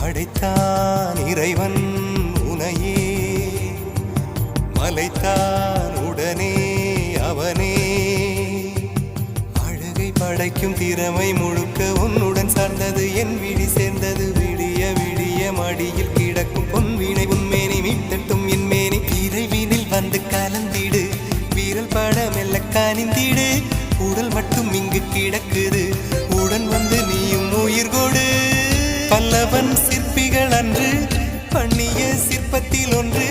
படைத்தான் இறைவன் உனையே, மலைத்தான் உடனே அவனே. அழகை படைக்கும் திறமை முழுக்க உன்னுடன் சார்ந்தது, என் விழி சேர்ந்தது. விடிய விடிய மடியில் கிடக்கும் பொன்வினை உன்மேனி மீட்டட்டும் என் மேனி. இறைவினில் வந்து கலந்திடு, வீரல் பட மெல்ல காணிந்திடு. உடல் மட்டும் இங்கு கிடக்குது, உடன் வந்து நீயும் உயிர் கொடு. பல்லவன் சிற்பிகள் அன்று பண்ணிய சிற்பத்தில் ஒன்று,